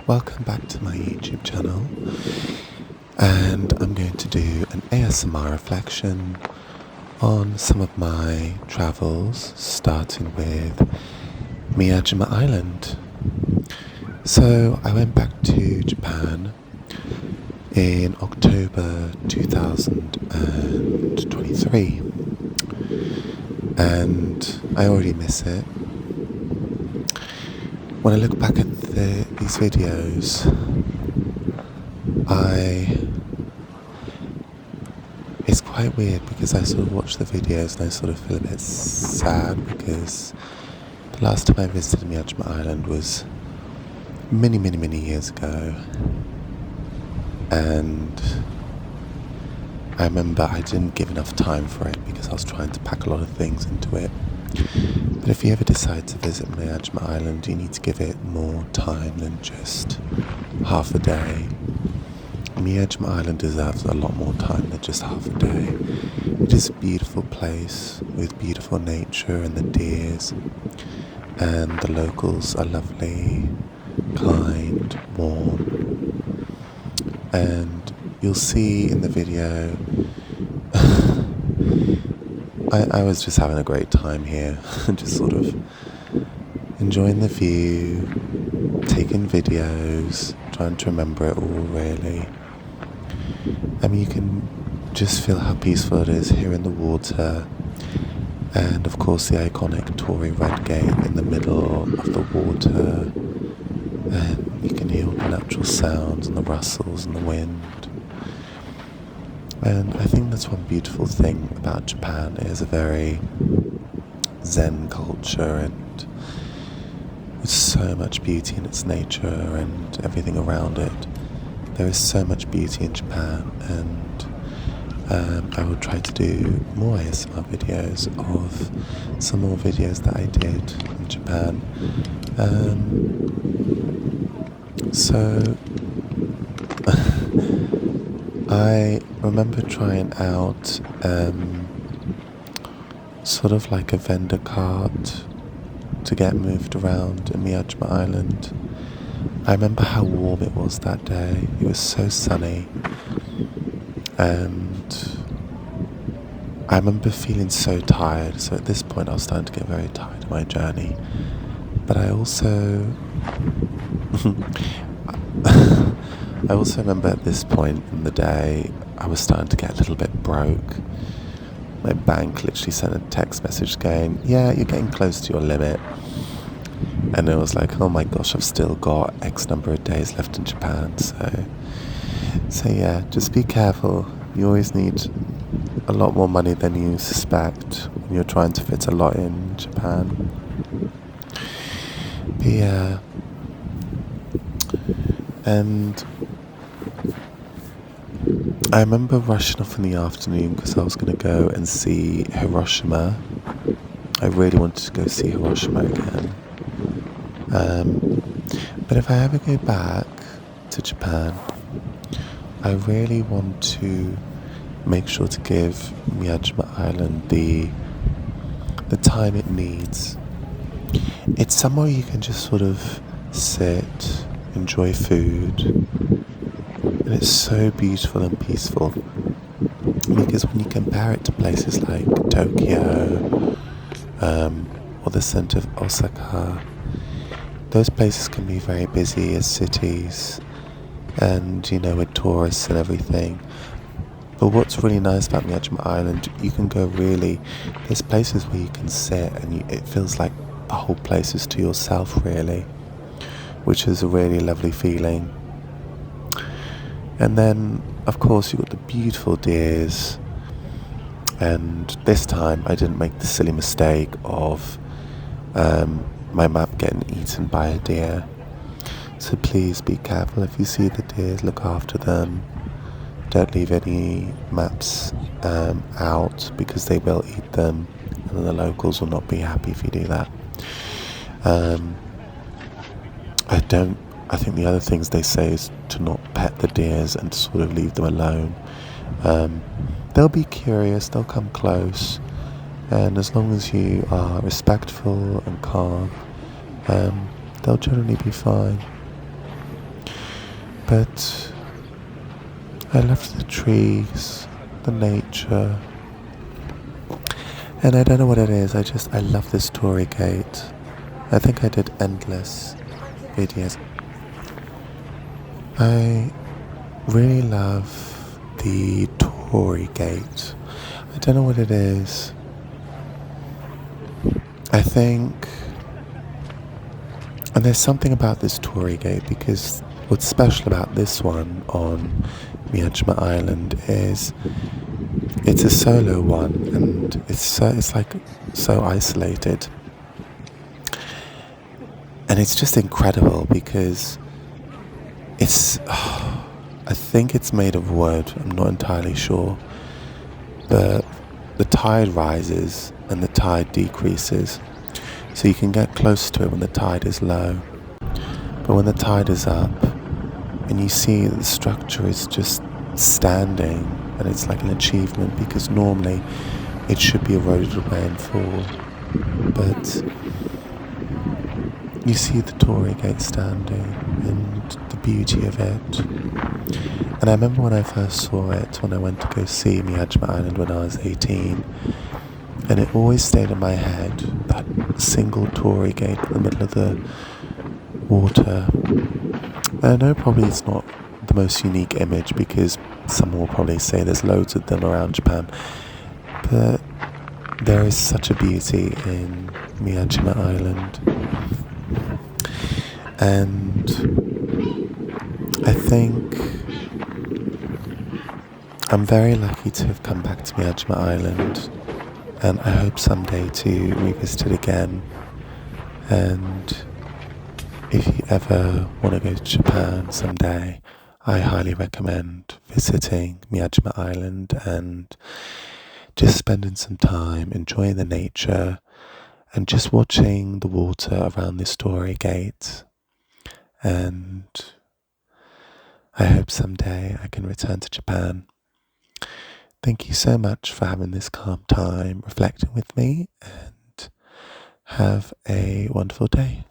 Welcome back to my YouTube channel, and I'm going to do an ASMR reflection on some of my travels, starting with Miyajima Island. So I went back to Japan in October 2023, and I already miss it. When I look back at these videos, it's quite weird because I sort of watch the videos and I sort of feel a bit sad because the last time I visited Miyajima Island was many years ago, and I remember I didn't give enough time for it because I was trying to pack a lot of things into it. But if you ever decide to visit Miyajima Island, you need to give it more time than just half a day. Miyajima Island deserves a lot more time than just half a day. It is a beautiful place with beautiful nature and the deers, and the locals are lovely, kind, warm, and you'll see in the video I was just having a great time here, just sort of enjoying the view, taking videos, trying to remember it all really. I mean, you can just feel how peaceful it is here in the water, and of course the iconic Torii Red Gate in the middle of the water, and you can hear all the natural sounds and the rustles and the wind. And I think that's one beautiful thing about Japan. It is a very Zen culture, and with so much beauty in its nature and everything around it. There is so much beauty in Japan, and I will try to do more ASMR videos of some more videos that I did in Japan. So I remember trying out sort of like a vendor cart to get moved around in Miyajima Island. I remember how warm it was that day. It was so sunny, and I remember feeling so tired. So at this point I was starting to get very tired of my journey, but I also I also remember at this point in the day, I was starting to get a little bit broke. My bank literally sent a text message going, yeah, you're getting close to your limit. And it was like, oh my gosh, I've still got X number of days left in Japan. So yeah, just be careful. You always need a lot more money than you suspect when you're trying to fit a lot in Japan. But yeah. And I remember rushing off in the afternoon because I was going to go and see Hiroshima. I really wanted to go see Hiroshima again. But if I ever go back to Japan, I really want to make sure to give Miyajima Island the time it needs. It's somewhere you can just sort of sit, enjoy food, and it's so beautiful and peaceful, because when you compare it to places like Tokyo or the center of Osaka, those places can be very busy as cities, and with tourists and everything. But what's really nice about Miyajima Island, you can go there's places where you can sit and it feels like the whole place is to yourself really, which is a really lovely feeling. And then, of course, you've got the beautiful deers, and this time I didn't make the silly mistake of my map getting eaten by a deer. So please be careful if you see the deers, look after them. Don't leave any maps out, because they will eat them, and the locals will not be happy if you do that. I think the other things they say is to not pet the deers and to sort of leave them alone. They'll be curious, they'll come close, and as long as you are respectful and calm, they'll generally be fine. But I loved the trees, the nature, and I don't know what it is, I love this Tory gate. I think I did endless videos. I really love the Tory gate. I don't know what it is. I think, and there's something about this Tory gate, because what's special about this one on Miyajima Island is it's a solo one, and it's like so isolated, and it's just incredible because it's I think it's made of wood. I'm not entirely sure, but the tide rises and the tide decreases, so you can get close to it when the tide is low. But when the tide is up, and you see that the structure is just standing, and it's like an achievement, because normally it should be eroded away and fall. But you see the Torii Gate standing and the beauty of it. And I remember when I first saw it, when I went to go see Miyajima Island when I was 18, and it always stayed in my head, that single Torii Gate in the middle of the water. And I know probably it's not the most unique image, because someone will probably say there's loads of them around Japan, but there is such a beauty in Miyajima Island. And I think I'm very lucky to have come back to Miyajima Island, and I hope someday to revisit it again. And if you ever want to go to Japan someday, I highly recommend visiting Miyajima Island and just spending some time enjoying the nature and just watching the water around this Torii Gate. And I hope someday I can return to Japan. Thank you so much for having this calm time reflecting with me, and have a wonderful day.